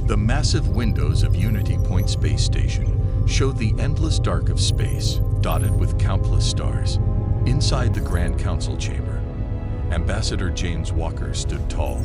The massive windows of Unity Point Space Station showed the endless dark of space, dotted with countless stars. Inside the Grand Council chamber, Ambassador James Walker stood tall,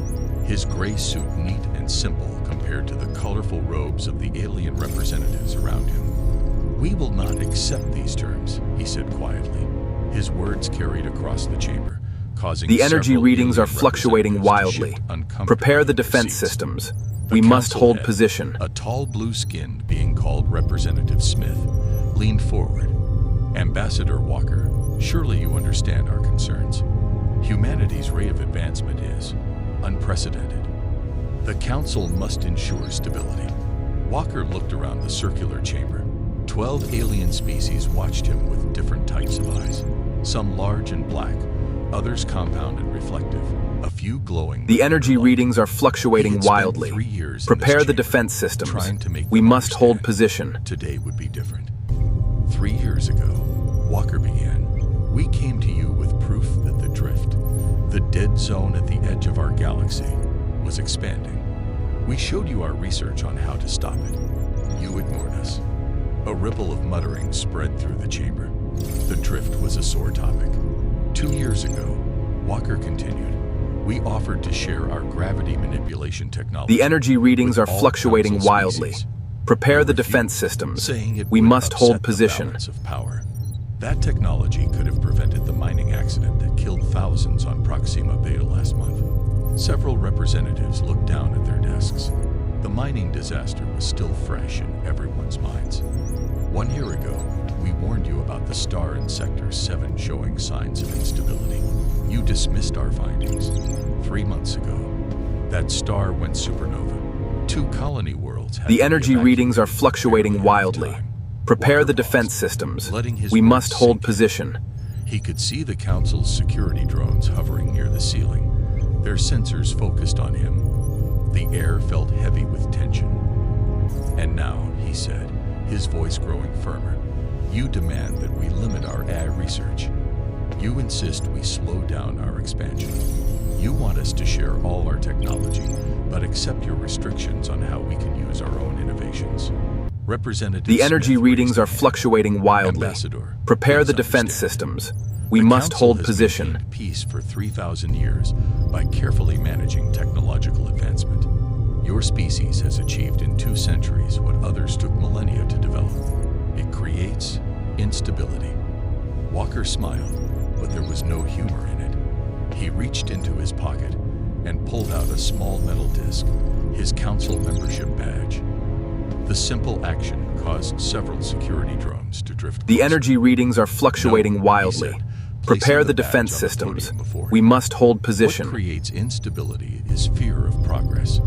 his gray suit neat and simple compared to the colorful robes of the alien representatives around him. "We will not accept these terms," he said quietly. His words carried across the chamber, causing The energy several readings are alien fluctuating representatives to wildly. shift uncomfortably Prepare the in their defense seats. systems. The We must council hold head, position. a tall blue-skinned being called Representative Smith, leaned forward. "Ambassador Walker, surely you understand our concerns. Humanity's rate of advancement is unprecedented. The council must ensure stability." Walker looked around the circular chamber. 12 alien species watched him with different types of eyes, some large and black, others compound and reflective, a few glowing. The energy readings are He fluctuating had spent wildly. 3 years in Prepare this the chamber, defense systems. trying to make We them must hold understand. position. Today would be different. 3 years ago, Walker began, "We came to you with proof that the drift, the dead zone at the edge of our galaxy, was expanding. We showed you our research on how to stop it. You ignored us." A ripple of muttering spread through the chamber. The drift was a sore topic. 2 years ago, Walker continued, "We offered to share our gravity manipulation technology." The energy readings with are all fluctuating council wildly. species. Prepare You the refused, defense systems. saying it We would must hold upset the position. balance of power. That technology could have prevented the mining accident that killed thousands on Proxima Beta last month. Several representatives looked down at their desks. The mining disaster was still fresh in everyone's minds. 1 year ago, we warned you about the star in Sector 7 showing signs of instability. You dismissed our findings. 3 months ago, that star went supernova. 2 colony worlds had to The be energy evacuated readings are barely fluctuating enough wildly. time. Prepare Walker the defense paused, systems. letting his We words must hold sink in. position. He could see the council's security drones hovering near the ceiling, their sensors focused on him. The air felt heavy with tension. "And now," he said, his voice growing firmer, "you demand that we limit our AI research. You insist we slow down our expansion. You want us to share all our technology, but accept your restrictions on how we can use our own innovations." Representative The energy Smith readings raised are a hand. fluctuating wildly. "Ambassador, Prepare the please defense understand. systems. We The must Council hold has position. maintained peace for 3,000 years by carefully managing technological advancement. Your species has achieved in 2 centuries what others took millennia to develop. It creates instability." Walker smiled, but there was no humor in it. He reached into his pocket and pulled out a small metal disc, his council membership badge. The simple action caused several security drones to drift The closer. energy readings are fluctuating "No," he wildly. said, Prepare placing the badge defense on the systems. podium before We him. must hold What position. creates instability is fear of progress.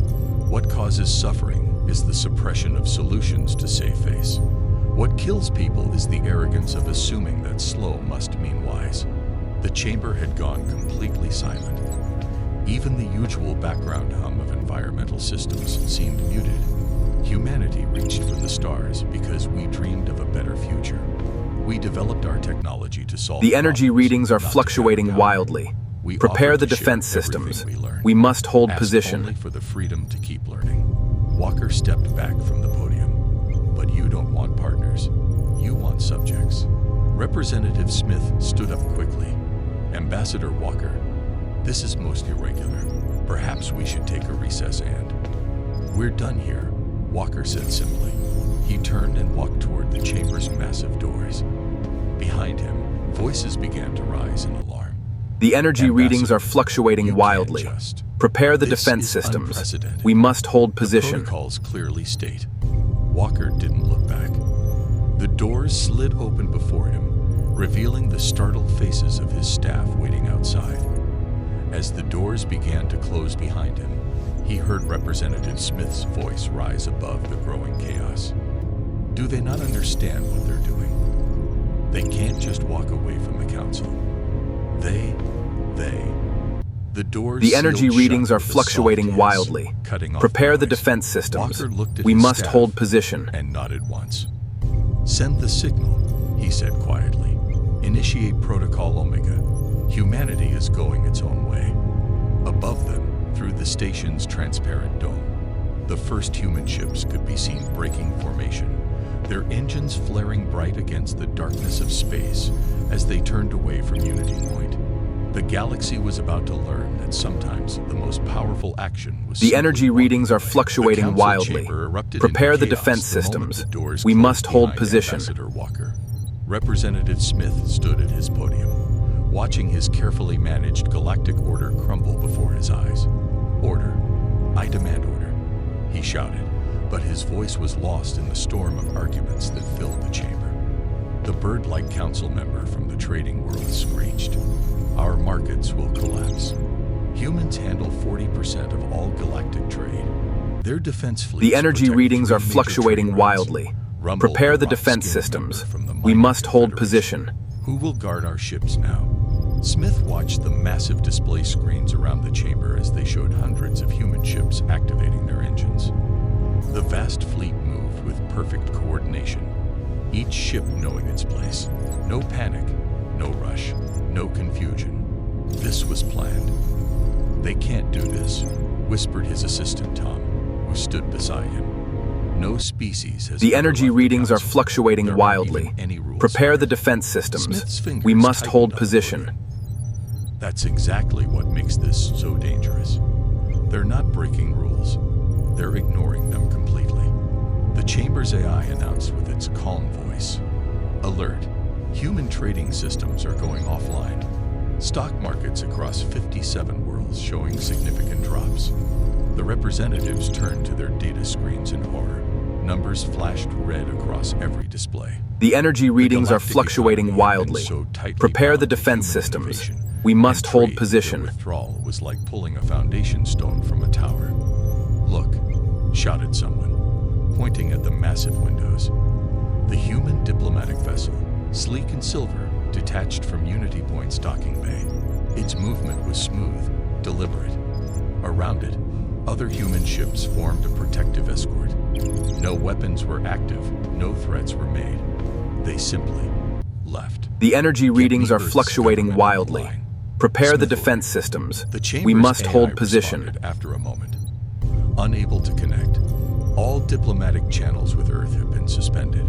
What causes suffering is the suppression of solutions to save face. What kills people is the arrogance of assuming that slow must mean wise. The chamber had gone completely silent. Even the usual background hum of environmental systems seemed muted. Humanity reached for the stars because we dreamed of a better future. We developed our technology to solve The energy problems, readings are not to fluctuating have power. wildly. We Prepare offered the to share defense everything systems. we learned. We must hold Asked position. only for the freedom to keep learning. Walker stepped back from the podium. "But you don't want partners. You want subjects." Representative Smith stood up quickly. "Ambassador Walker, this is most irregular. Perhaps we should take a recess and..." "We're done here," Walker said simply. He turned and walked toward the chamber's massive doors. Behind him, voices began to rise in alarm. The energy readings are fluctuating You wildly. can't just. Prepare the This defense is systems. unprecedented. We must hold The position. protocols clearly state. Walker didn't look back. The doors slid open before him, revealing the startled faces of his staff waiting outside. As the doors began to close behind him, he heard Representative Smith's voice rise above the growing chaos. Do they not understand what they're doing? They can't just walk away from the council. The doors The energy sealed readings shut are with a fluctuating soft hiss, wildly. cutting off Prepare the noise. defense systems. Walker looked at We his must staff hold position. and nodded once. "Send the signal," he said quietly. "Initiate Protocol Omega. Humanity is going its own way." Above them, through the station's transparent dome, The first human ships could be seen breaking formation, their engines flaring bright against the darkness of space as they turned away from Unity Point. The galaxy was about to learn that sometimes the most powerful action was The energy readings are fluctuating The council wildly. chamber erupted Prepare into the chaos defense the moment systems. the doors We closed must hold behind position. Ambassador Walker. Representative Smith stood at his podium, watching his carefully managed galactic order crumble before his eyes. Order. I demand order, he shouted, but his voice was lost in the storm of arguments that filled the chamber. The bird-like council member from the trading world screeched, "Our markets will collapse. Humans handle 40% of all galactic trade. Their defense fleets The energy protect readings three are major fluctuating trade routes." wildly. Rumbled Prepare the rock-skinned defense member systems. from the We mighty must hold Confederation. position. Who will guard our ships now? Smith watched the massive display screens around the chamber as they showed hundreds of human ships activating their engines. The vast fleet moved with perfect coordination, each ship knowing its place. No panic, no rush, no confusion. This was planned. "They can't do this," whispered his assistant Tom, who stood beside him. "No species has The ever energy left the readings are council. fluctuating There aren't wildly. even any rules Prepare for the it." defense Smith's systems. fingers We must tightened hold on the position. order. That's exactly what makes this so dangerous. They're not breaking rules. They're ignoring them completely. The chamber's AI announced with its calm voice, "Alert. Human trading systems are going offline. Stock markets across 57 worlds showing significant drops." The representatives turned to their data screens in horror. Numbers flashed red across every display. The energy readings are Galactic fluctuating economy had been wildly. so tightly Prepare the bound to defense human systems. innovation We must and hold trade, position. their withdrawal was like pulling a foundation stone from a tower. "Look," shouted someone, pointing at the massive windows. The human diplomatic vessel, sleek and silver, detached from Unity Point's docking bay. Its movement was smooth, deliberate. Around it, other human ships formed a protective escort. No weapons were active, no threats were made. They simply left. The energy readings are Earth's fluctuating government wildly. online. Prepare the Smith defense ordered. systems. The chamber's We must AI hold position. responded after a moment. Unable to connect, all diplomatic channels with Earth have been suspended.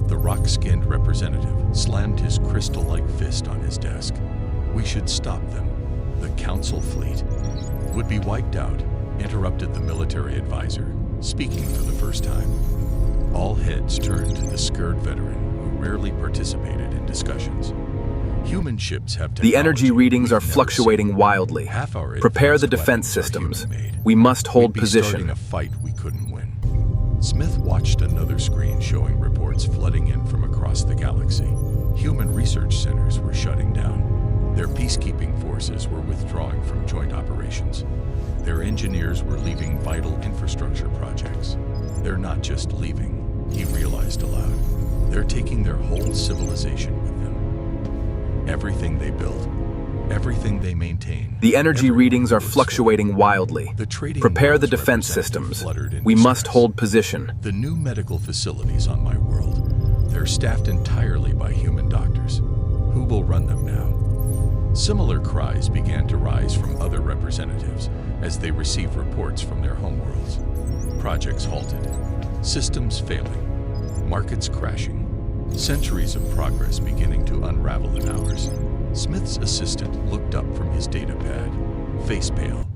The rock-skinned representative slammed his crystal-like fist on his desk. "We should stop them. The council fleet would be wiped out," interrupted the military advisor, speaking for the first time. All heads turned to the scared veteran who rarely participated in discussions. "Human ships have The energy technology readings are we've never fluctating seen. wildly. Half our Prepare the advanced defense weapons are systems. human-made. We must hold We'd be position. starting a fight we couldn't win." Smith watched another screen showing reports flooding in from across the galaxy. Human research centers were shutting down. Their peacekeeping forces were withdrawing from joint operations. Their engineers were leaving vital infrastructure projects. They're not just leaving, he realized aloud. They're taking their whole civilization with them. Everything they built, everything they maintain. The energy everyone readings are who lives fluctuating there. wildly. The trading Prepare the world's defense representative systems. fluttered in We must distress. hold position. The new medical facilities on my world, they're staffed entirely by human doctors. Who will run them now? Similar cries began to rise from other representatives as they received reports from their homeworlds. Projects halted, systems failing, markets crashing, centuries of progress beginning to unravel in hours. Smith's assistant looked up from his data pad, face pale.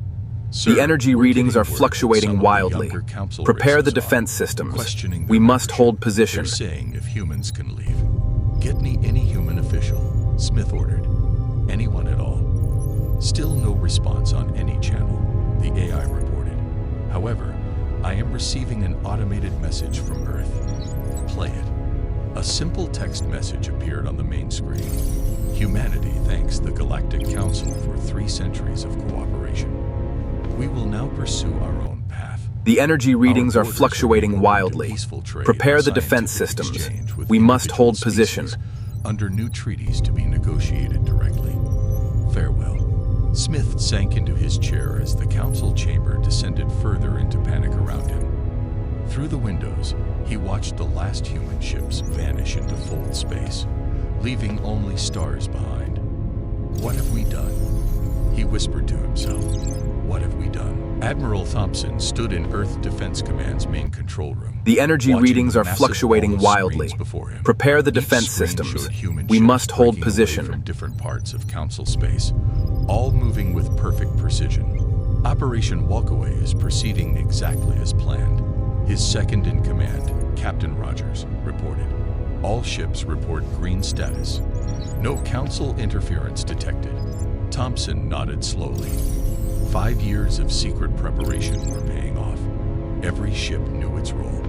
"Sir, The energy we're readings getting are word that some fluctuating of the wildly. younger council Prepare the races are defense systems. questioning We their must leadership. hold position. They're saying if humans can leave. Get me any human official," Smith ordered. "Anyone at all." Still no response on any channel, the AI reported. "However, I am receiving an automated message from Earth. Play it." A simple text message appeared on the main screen. "Humanity thanks the Galactic Council for 3 centuries of cooperation. We will now pursue our own path." The energy readings Our are borders fluctuating remain open to wildly. peaceful trade Prepare and the defense scientific systems. exchange with We must individual hold position. species under new treaties to be negotiated directly. Farewell. Smith sank into his chair as the council chamber descended further into panic around him. Through the windows, he watched the last human ships vanish into fold space, leaving only stars behind. "What have we done?" he whispered to himself. What have we done? Admiral Thompson stood in Earth Defense Command's main control room. The energy watching readings the are massive fluctuating wall of wildly. screens before him. Prepare the Each defense screen systems. showed human We ships must hold breaking away position. from different parts of Council space, all moving with perfect precision. Operation Walkaway is proceeding exactly as planned. His second in command, Captain Rogers, reported. All ships report green status. No Council interference detected. Thompson nodded slowly. 5 years of secret preparation were paying off. Every ship knew its role.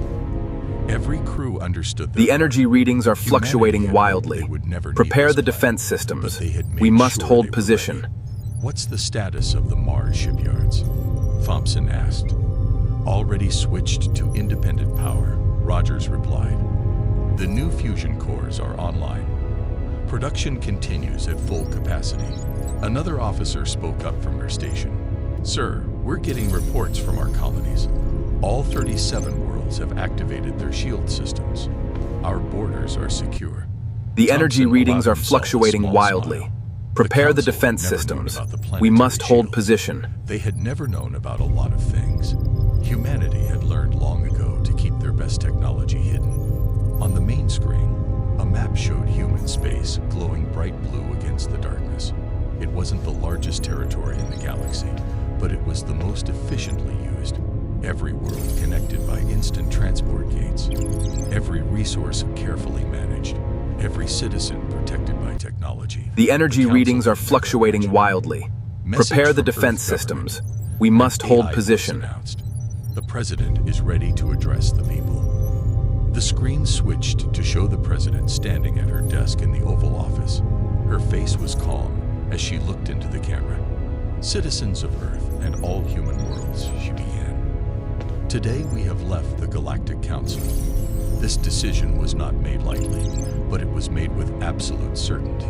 Every crew understood The their energy part. readings are Humanity fluctuating had hoped wildly. they would never need Prepare this the plan, defense but systems. they had made We must sure hold they were position. ready. What's the status of the Mars shipyards? Thompson asked. Already switched to independent power, Rogers replied. The new fusion cores are online. Production continues at full capacity. Another officer spoke up from her station. Sir, we're getting reports from our colonies. All 37 worlds have activated their shield systems. Our borders are secure. The energy Thompson readings allowed are himself a fluctuating small wildly. smile. Prepare the Council had defense never known systems. about the We planetary must hold shields. position. They had never known about a lot of things. Humanity had learned long ago to keep their best technology hidden. On the main screen, a map showed human space glowing bright blue against the darkness. It wasn't the largest territory in the galaxy, but it was the most efficiently used. Every world connected by instant transport gates. Every resource carefully managed. Every citizen protected by technology. The energy Council readings are could never fluctuating imagine. wildly. Message Prepare the from defense Earth systems. government. We must hold AI position. voice announced. The president is ready to address the people. The screen switched to show the president standing at her desk in the Oval Office. Her face was calm as she looked into the camera. Citizens of Earth and all human worlds, she began. Today we have left the Galactic Council. This decision was not made lightly, but it was made with absolute certainty.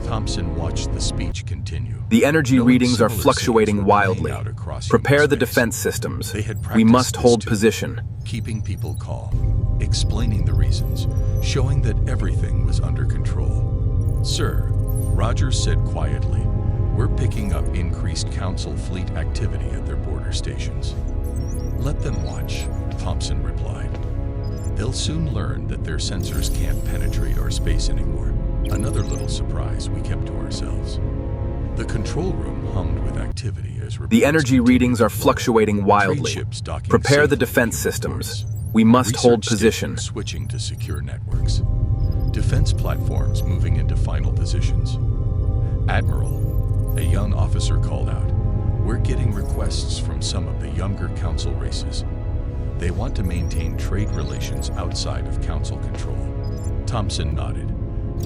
Thompson watched the speech continue. The energy Knowing readings are similar fluctuating scenes were playing wildly. out across Prepare human the space. defense systems. They had We practiced must this hold too. position. Keeping people calm, explaining the reasons, showing that everything was under control. Sir, Rogers said quietly, we're picking up increased Council fleet activity at their border stations. Let them watch, Thompson replied. They'll soon learn that their sensors can't penetrate our space anymore. Another little surprise we kept to ourselves. The control room hummed with activity as reports The energy continued readings to are flow. fluctuating Trade wildly. ships docking Prepare the safely defense in systems. ports. We must hold Research position. stations switching to secure networks. Defense platforms moving into final positions. Admiral, a young officer called out, we're getting requests from some of the younger Council races. They want to maintain trade relations outside of Council control. Thompson nodded.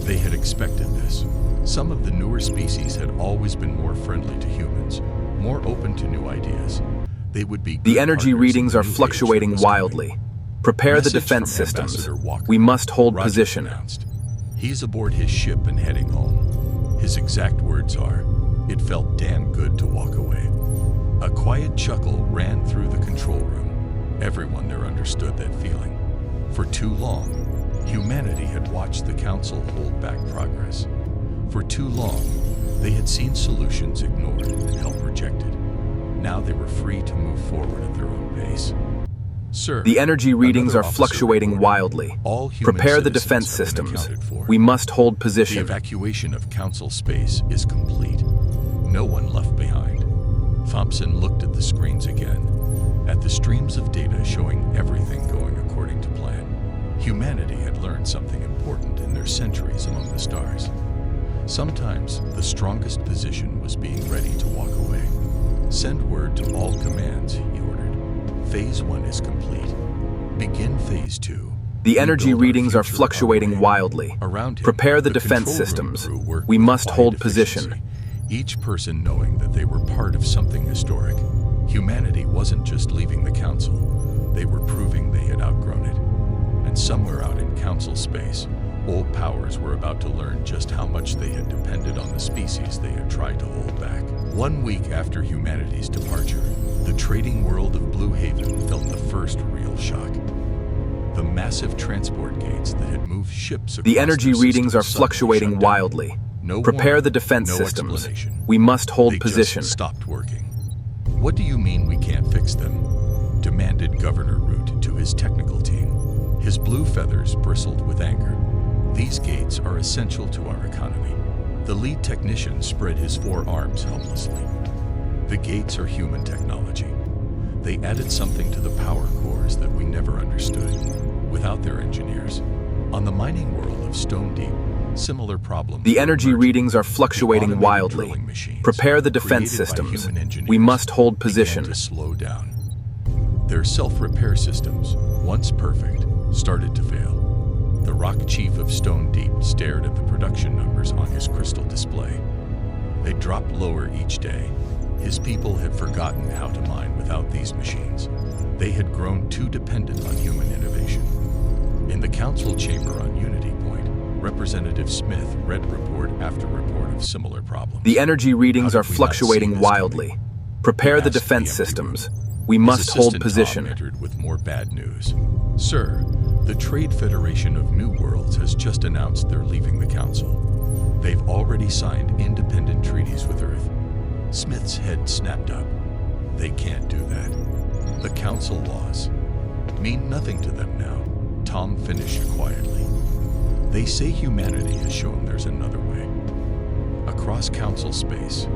They had expected this. Some of the newer species had always been more friendly to humans, more open to new ideas. They would be The good energy partners readings in are the new age that fluctuating was coming. wildly. Prepare the Message defense from systems. Ambassador Walker. We must hold Rogers position. announced. He's aboard his ship and heading home. His exact words are, it felt damn good to walk away. A quiet chuckle ran through the control room. Everyone there understood that feeling. For too long, humanity had watched the Council hold back progress. For too long, they had seen solutions ignored and help rejected. Now they were free to move forward at their own pace. Sir, The energy readings another are officer fluctuating reported. wildly. All human Prepare the citizens defense have been systems. accounted for. We must hold The position. evacuation of Council space is complete. No one left behind. Thompson looked at the screens again, at the streams of data showing everything going according to plan. Humanity had learned something important in their centuries among the stars. Sometimes the strongest position was being ready to walk away. Send word to all commands, he ordered. Phase 1 is complete. Begin Phase 2. The energy Rebuild our readings are future fluctuating operating. wildly. Around him, Prepare the defense control room systems. crew worked We with must quiet hold position. efficiency, each person knowing that they were part of something historic. Humanity wasn't just leaving the Council, they were proving they had outgrown it. And somewhere out in Council space, old powers were about to learn just how much they had depended on the species they had tried to hold back. 1 week after humanity's departure, the trading world of Blue Haven felt the first real shock. The massive transport gates that had moved ships across The energy their readings are systems suddenly fluctuating shut down. wildly. No Prepare warning, the defense no systems. explanation. We must hold They position. just stopped working. What do you mean we can't fix them? Demanded Governor Root to his technical team. His blue feathers bristled with anger. These gates are essential to our economy. The lead technician spread his forearms helplessly. The gates are human technology. They added something to the power cores that we never understood. Without their engineers, on the mining world of Stone Deep, similar problems. The energy emerged. readings are The fluctuating automated wildly. drilling machines, Prepare the defense created by systems. human engineers, We must hold began position. to slow down. Their self-repair systems, once perfect, started to fail. The rock chief of Stone Deep stared at the production numbers on his crystal display. They dropped lower each day. His people had forgotten how to mine without these machines. They had grown too dependent on human innovation. In the council chamber on Unity Point, Representative Smith read report after report of similar problems. The energy readings How are did we not see fluctuating this wildly. coming? Prepare He the asked the defense empty systems. room. We His must hold assistant position. Tom entered with more bad news. Sir, the Trade Federation of New Worlds has just announced they're leaving the council. They've already signed independent treaties with Earth. Smith's head snapped up. They can't do that. The council laws mean nothing to them now, Tom finished quietly. They say humanity has shown there's another way. Across council space,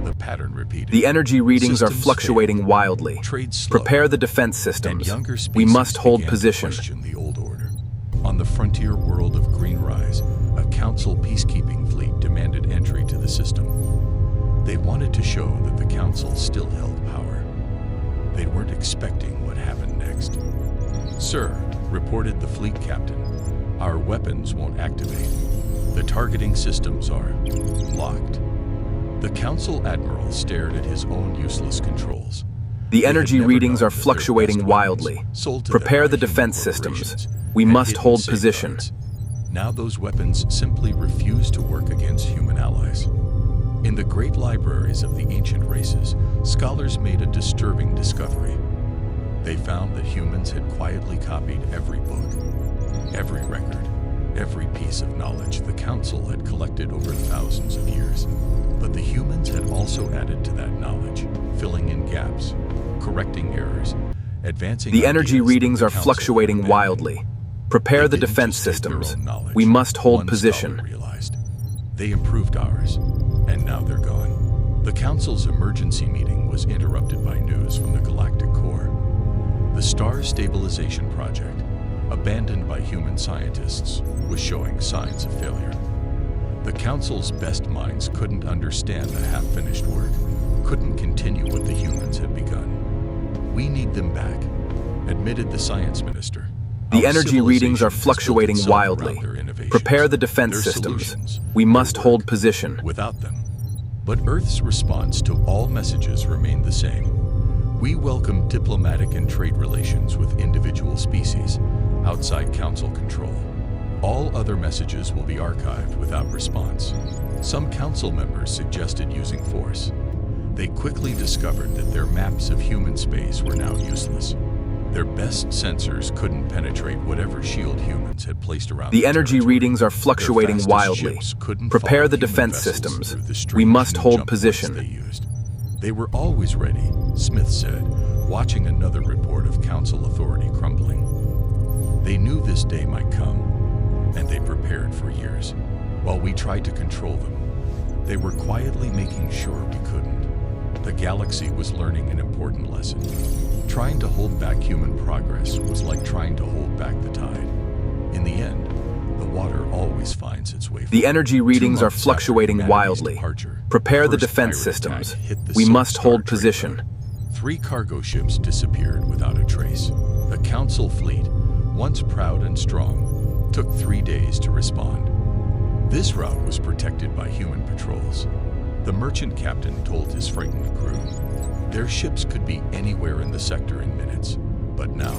the pattern repeated. The energy readings are Systems fluctuating failed. wildly. Trade slowed. Prepare the defense And systems. younger We species must hold began to position. question the old order. On the frontier world of Green Rise, a council peacekeeping fleet demanded entry to the system. They wanted to show that the council still held power. They weren't expecting what happened next. Sir, reported the fleet captain, our weapons won't activate. The targeting systems are locked. The council admiral stared at his own useless controls. The They had energy never readings known are that their fluctuating best wildly. weapons, sold to them Prepare by the human defense systems. corporations, We had must hidden hold position. safeguards. Now those weapons simply refuse to work against human allies. In the great libraries of the ancient races, scholars made a disturbing discovery. They found that humans had quietly copied every book, every record, every piece of knowledge the council had collected over thousands of years. But the humans had also added to that knowledge, filling in gaps, correcting errors, advancing The energy ideas readings that are the council fluctuating had wildly. Prepare They the didn't defense just take their systems. own knowledge, We must hold one position. scholar realized. They improved ours, and now they're gone. The council's emergency meeting was interrupted by news from the Galactic core. The star stabilization project, abandoned by human scientists, was showing signs of failure. The council's best minds couldn't understand the half-finished work, couldn't continue what the humans had begun. We need them back, admitted the science minister. The Our energy readings are civilization has built fluctuating itself around wildly. their innovations, Prepare the defense their systems. solutions, We their must work. hold position. Without them. But Earth's response to all messages remained the same. We welcome diplomatic and trade relations with individual species, outside council control. All other messages will be archived without response. Some council members suggested using force. They quickly discovered that their maps of human space were now useless. Their best sensors couldn't penetrate whatever shield humans had placed around The energy territory. readings are Their fluctuating fastest wildly. ships couldn't Prepare follow the human defense vessels systems. through the We strange must new hold jump points position. they used. They were always ready, Smith said, watching another report of council authority crumbling. They knew this day might come, and they prepared for years. While we tried to control them, they were quietly making sure we couldn't. The galaxy was learning an important lesson. Trying to hold back human progress was like trying to hold back the tide. In the end, the water always finds its way. The energy readings 2 are months after fluctuating humanity's wildly. departure, Prepare the first defense pirate systems. attack hit the We Silk must Star hold trade position. route. 3 cargo ships disappeared without a trace. The council fleet, once proud and strong, took 3 days to respond. This route was protected by human patrols. The merchant captain told his frightened crew, their ships could be anywhere in the sector in minutes. But now,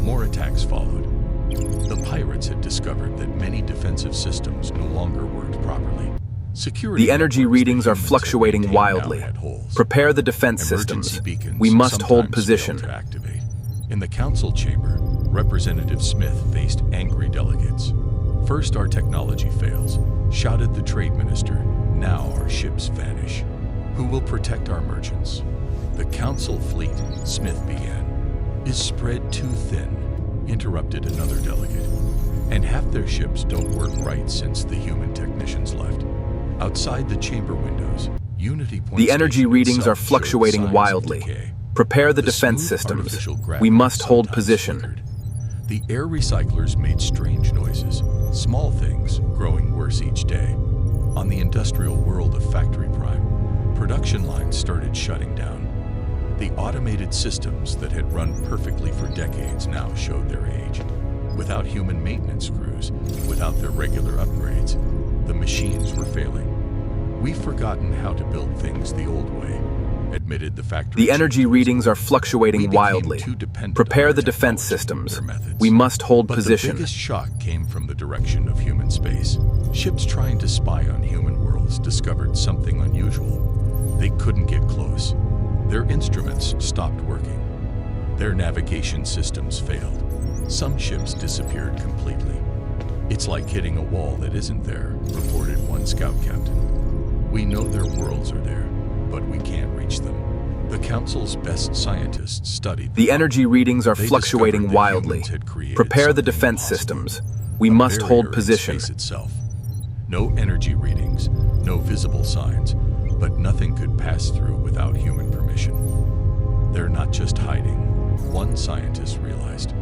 more attacks followed. The pirates had discovered that many defensive systems no longer worked properly. Security The energy networks that readings are humans had fluctuating maintained now wildly. had holes. Prepare the defense Emergency systems. beacons We must hold sometimes position. failed to activate. In the council chamber, Representative Smith faced angry delegates. First our technology fails, shouted the trade minister. Now our ships vanish. Who will protect our merchants? The Council fleet, Smith began, is spread too thin, interrupted another delegate. And half their ships don't work right since the human technicians left. Outside the chamber windows, Unity Point The energy Station readings are itself showed fluctuating signs of wildly. decay. Prepare the The defense smooth systems. artificial gravity We must hold sometimes position. flickered. The air recyclers made strange noises, small things growing worse each day. On the industrial world of Factory Prime, production lines started shutting down. The automated systems that had run perfectly for decades now showed their age. Without human maintenance crews, without their regular upgrades, the machines were failing. We've forgotten how to build things the old way, admitted the factory. The energy readings are fluctuating wildly. Prepare the defense systems. We must hold position. The biggest shock came from the direction of human space. Ships trying to spy on human worlds discovered something unusual. They couldn't get close. Their instruments stopped working. Their navigation systems failed. Some ships disappeared completely. It's like hitting a wall that isn't there, reported one scout captain. We know their worlds are there, but we can't reach them. The Council's best scientists studied The energy readings are They fluctuating discovered that wildly. humans had created Prepare the something defense impossible. systems. We A must barrier hold in position. space itself. No energy readings, no visible signs, but nothing could pass through without human permission. They're not just hiding, one scientist realized.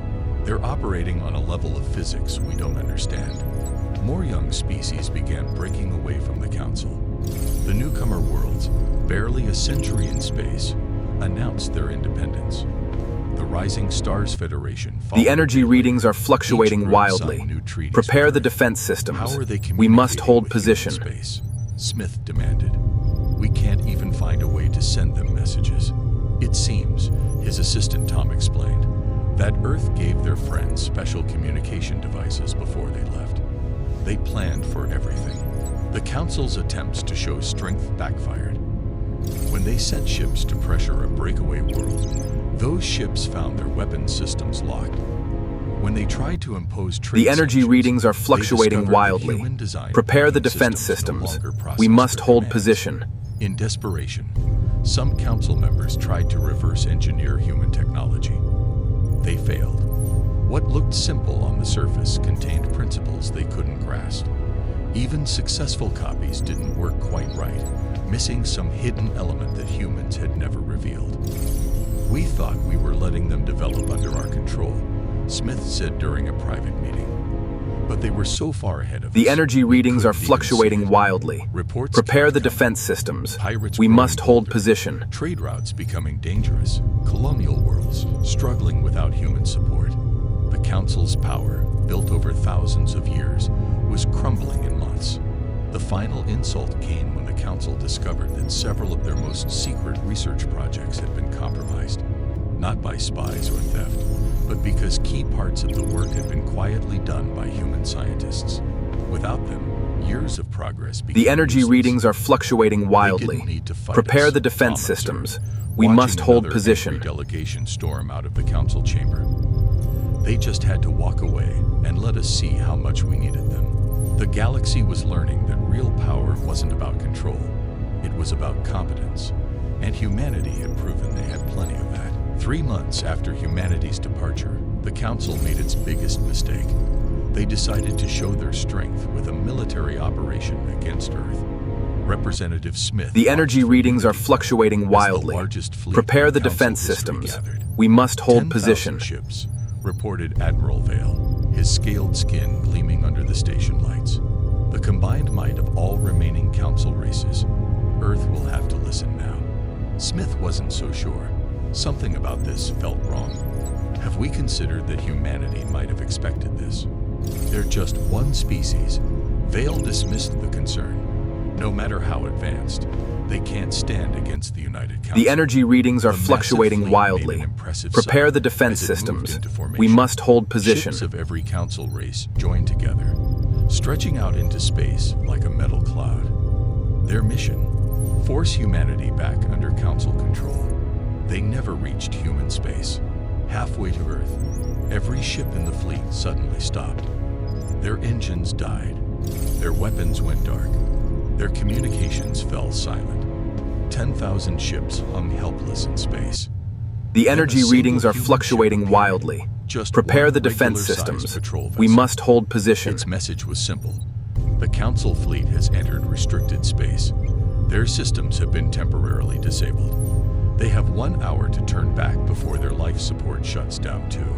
They're operating on a level of physics we don't understand. More young species began breaking away from the Council. The newcomer worlds, barely a century in space, announced their independence. The Rising Stars Federation followed. The energy readings are Each fluctuating group wildly. signed new treaties Prepare with the Earth. defense How systems. are they We must communicating hold with position. human space? Smith demanded. We can't even find a way to send them messages. It seems, his assistant Tom explained, that Earth gave their friends special communication devices before they left. They planned for everything. The Council's attempts to show strength backfired. When they sent ships to pressure a breakaway world, those ships found their weapon systems locked. When they tried to impose trade The energy sanctions, readings are they fluctuating discovered that wildly. human-designed Prepare the weapon defense systems no systems. longer processed We must their hold commands. position. In desperation, some Council members tried to reverse engineer human technology. They failed. What looked simple on the surface contained principles they couldn't grasp. Even successful copies didn't work quite right, missing some hidden element that humans had never revealed. We thought we were letting them develop under our control, Smith said during a private meeting. But they were so far ahead of us. The energy we readings are couldn't even see fluctuating it. wildly. Reports Prepare kept the coming. defense systems. Pirates We growing must hold bolder, position. Trade routes becoming dangerous. Colonial worlds struggling without human support. The Council's power, built over thousands of years, was crumbling in months. The final insult came when the Council discovered that several of their most secret research projects had been compromised. Not by spies or theft, but because key parts of the work had been quietly done by human scientists. Without them, years of progress became The energy useless. readings are fluctuating They wildly. didn't need to fight Prepare us, the defense Tom observed, systems. We watching must hold another position. angry delegation storm out of the Council chamber. They just had to walk away and let us see how much we needed them. The galaxy was learning that real power wasn't about control. It was about competence. And humanity had proven they had plenty of that. 3 months after humanity's departure, the Council made its biggest mistake. They decided to show their strength with a military operation against Earth. Representative Smith. The energy watched readings are from fluctuating the wildly. largest fleet Prepare the in Council defense history systems. gathered. We must hold 10,000 position. ships, reported Admiral Vale, his scaled skin gleaming under the station lights. The combined might of all remaining Council races. Earth will have to listen now. Smith wasn't so sure. Something about this felt wrong. Have we considered that humanity might have expected this? They're just one species. Vale dismissed the concern. No matter how advanced, they can't stand against the United Council. The energy readings are The massive fluctuating fleet wildly. made an impressive Prepare sight the defense as it moved systems. into formation. We must hold position. Ships of every Council race joined together, stretching out into space like a metal cloud. Their mission: force humanity back under Council control. They never reached human space. Halfway to Earth, every ship in the fleet suddenly stopped. Their engines died. Their weapons went dark. Their communications fell silent. 10,000 ships hung helpless in space. The energy readings are fluctuating wildly. Prepare the defense systems. We must hold position. Its message was simple. The Council fleet has entered restricted space. Their systems have been temporarily disabled. They have 1 hour to turn back before their life support shuts down too.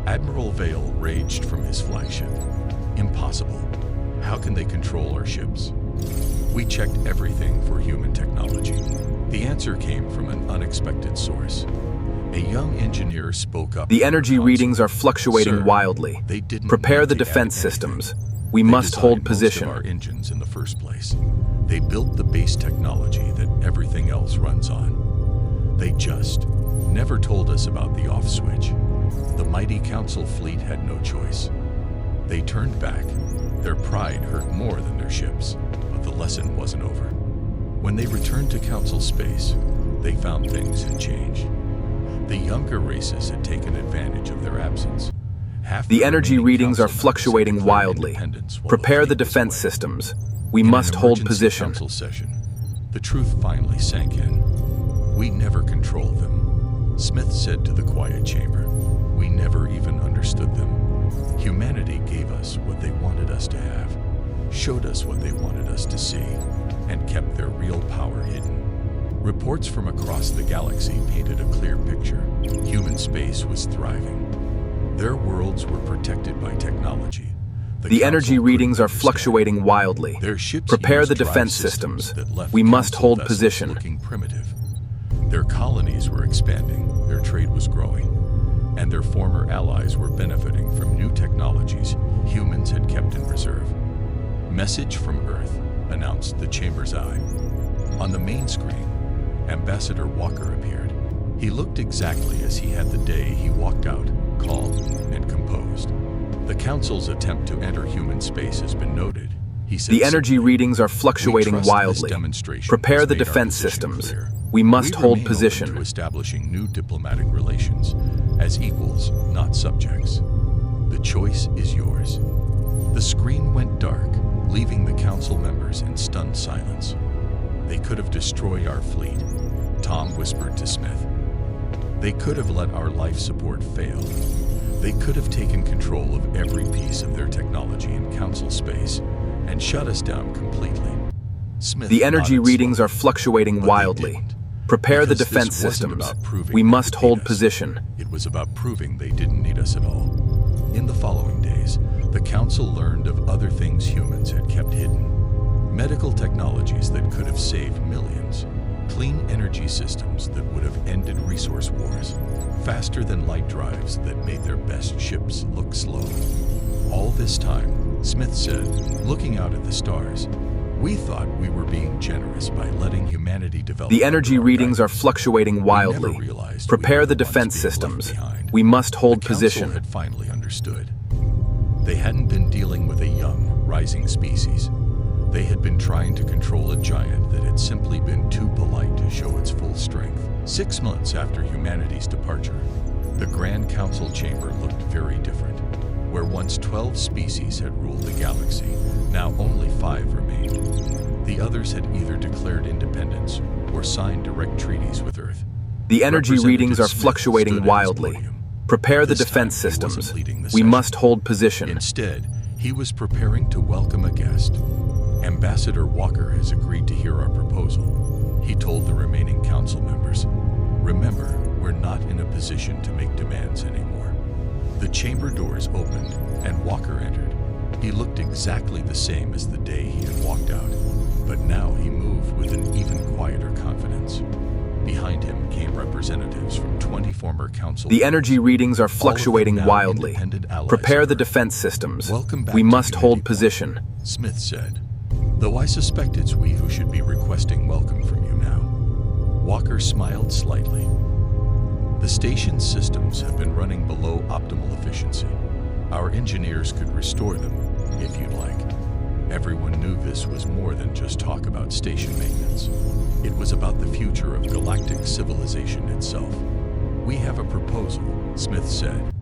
Admiral Vale raged from his flagship. Impossible. How can they control our ships? We checked everything for human technology. The answer came from an unexpected source. A young engineer spoke up. The energy readings are fluctuating wildly. Prepare the defense systems. We must hold position. Our engines in the first place. They built the base technology that everything else runs on. They just never told us about the off switch. The mighty Council fleet had no choice. They turned back. Their pride hurt more than their ships, but the lesson wasn't over. When they returned to Council space, they found things had changed. The younger races had taken advantage of their absence. The energy readings are fluctuating wildly. Prepare the defense systems. We must hold position. Council session, the truth finally sank in. We never controlled them. Smith said to the quiet chamber, we never even understood them. Humanity gave us what they wanted us to have, showed us what they wanted us to see, and kept their real power hidden. Reports from across the galaxy painted a clear picture. Human space was thriving. Their worlds were protected by technology. The energy readings are fluctuating wildly. Prepare the defense systems. We must hold position. Looking primitive. Their colonies were expanding, their trade was growing, and their former allies were benefiting from new technologies humans had kept in reserve. Message from Earth, announced the chamber's eye. On the main screen, Ambassador Walker appeared. He looked exactly as he had the day he walked out, calm and composed. The Council's attempt to enter human space has been noted, he said. The energy readings are fluctuating wildly. Prepare the defense systems. We must hold position. To establishing new diplomatic relations as equals, not subjects. The choice is yours. The screen went dark, leaving the Council members in stunned silence. They could have destroyed our fleet, Tom whispered to Smith. They could have let our life support fail. They could have taken control of every piece of their technology in Council space and shut us down completely. Smith The energy nodded readings slowly, are fluctuating but they wildly. didn't. Prepare the Because defense this wasn't systems. about proving We they must could hold beat us. position. It was about proving they didn't need us at all. In the following days, the Council learned of other things humans had kept hidden. Medical technologies that could have saved millions. Clean energy systems that would have ended resource wars. Faster than light drives that made their best ships look slow. All this time, Smith said, looking out at the stars, we thought we were being generous by letting humanity develop. The energy under our readings are guidance. fluctuating We never wildly. realized Prepare we the were defense once being left systems. behind. We must hold The Council position. had finally understood. They hadn't been dealing with a young, rising species. They had been trying to control a giant that had simply been too polite to show its full strength. 6 months after humanity's departure, the Grand Council chamber looked very different. Where once 12 species had ruled the galaxy, now only 5 remained. The others had either declared independence or signed direct treaties with Earth. The energy Representative readings are Smith stood fluctuating at his wildly. podium. Prepare the This defense time, he wasn't systems. leading the We session. must hold position. Instead, he was preparing to welcome a guest. Ambassador Walker has agreed to hear our proposal, he told the remaining Council members. Remember, we're not in a position to make demands anymore. The chamber doors opened, and Walker entered. He looked exactly the same as the day he had walked out, but now he moved with an even quieter confidence. Behind him came representatives from 20 former Council The energy readings are all of them fluctuating now wildly. independent allies Prepare of the Earth. defense systems. Welcome back We to must hold Unity position. Point, Smith said, though I suspect it's we who should be requesting welcome from you now. Walker smiled slightly. The station's systems have been running below optimal efficiency. Our engineers could restore them, if you'd like. Everyone knew this was more than just talk about station maintenance. It was about the future of galactic civilization itself. We have a proposal, Smith said.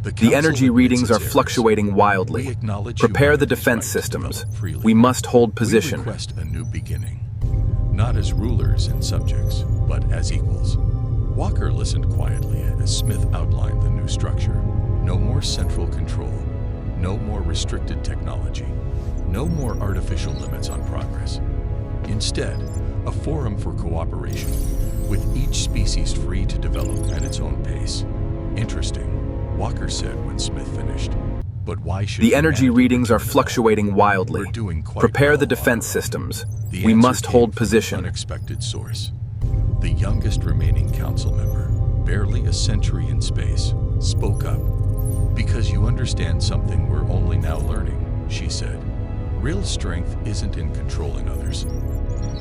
The Council energy admits readings its are errors. fluctuating We wildly. acknowledge Prepare the humanity's defense right to systems. develop freely. We must hold We position. request a new beginning. not as rulers and subjects, but as equals. Walker listened quietly as Smith outlined the new structure. No more central control, no more restricted technology, no more artificial limits on progress. Instead, a forum for cooperation, with each species free to develop at its own pace. Interesting, Walker said when Smith finished. But why should The energy humanity readings are return to fluctuating Earth? wildly. We're doing quite Prepare well, the defense Walker. systems. The We answer must came hold from an position. unexpected source. The youngest remaining council member, barely a century in space, spoke up. Because you understand something we're only now learning, she said. Real strength isn't in controlling others.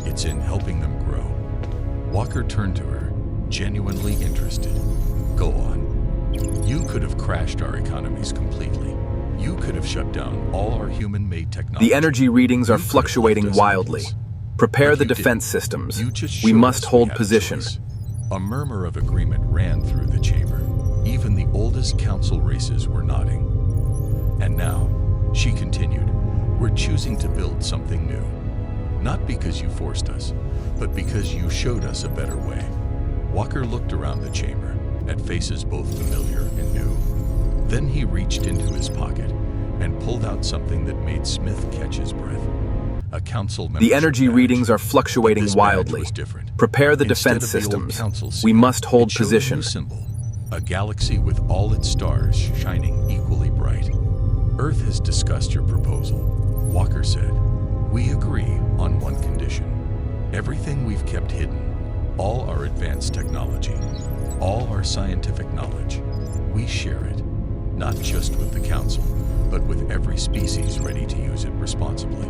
It's in helping them grow. Walker turned to her, genuinely interested. Go on. You could have crashed our economies completely. You could have shut down all our human-made technology. The energy readings are You could have fluctuating left us wildly. helpless. Prepare But the you defense didn't. systems. You just We showed must us hold had a position. choice. A murmur of agreement ran through the chamber. Even the oldest council races were nodding. And now, she continued, we're choosing to build something new. Not because you forced us, but because you showed us a better way. Walker looked around the chamber, at faces both familiar and new. Then he reached into his pocket and pulled out something that made Smith catch his breath. A council membership The energy badge. readings are fluctuating This badge wildly. was different. Prepare the Instead defense of the old systems. council We seal, must hold it showed a position. new symbol, a galaxy with all its stars shining equally bright. Earth has discussed your proposal, Walker said. We agree on one condition. Everything we've kept hidden, all our advanced technology, all our scientific knowledge, we share it, not just with the Council, but with every species ready to use it responsibly.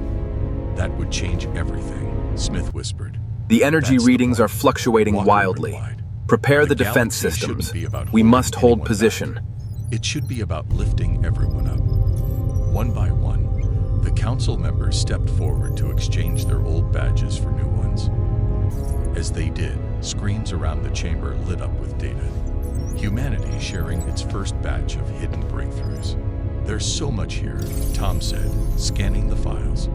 That would change everything, Smith whispered. The energy That's the readings point. are fluctuating Walker wildly. replied. Prepare the defense galaxy systems. shouldn't be about We holding must hold anyone position. back. It should be about lifting everyone up. One by one, the council members stepped forward to exchange their old badges for new ones. As they did, screens around the chamber lit up with data. Humanity sharing its first batch of hidden breakthroughs. There's so much here, Tom said, scanning the files.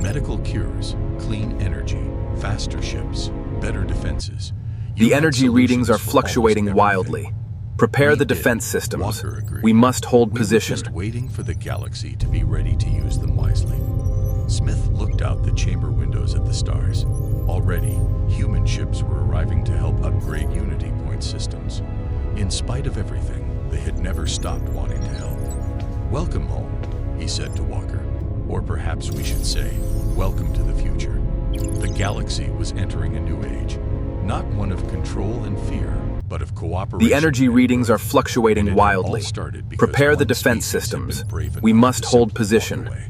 Medical cures, clean energy, faster ships, better defenses. You The had energy readings are solutions for fluctuating almost everything. wildly. Prepare We the did, defense systems. Walker agreed. We must hold We position. were just waiting for the galaxy to be ready to use them wisely. Smith looked out the chamber windows at the stars. Already, human ships were arriving to help upgrade Unity Point systems. In spite of everything, they had never stopped wanting to help. Welcome home, he said to Walker. Or perhaps we should say, welcome to the future. The galaxy was entering a new age. Not one of control and fear, but of cooperation. The energy and readings growth. are fluctuating And it all wildly. started because Prepare the one defense species had systems. been brave We enough must to hold simply walk position. away.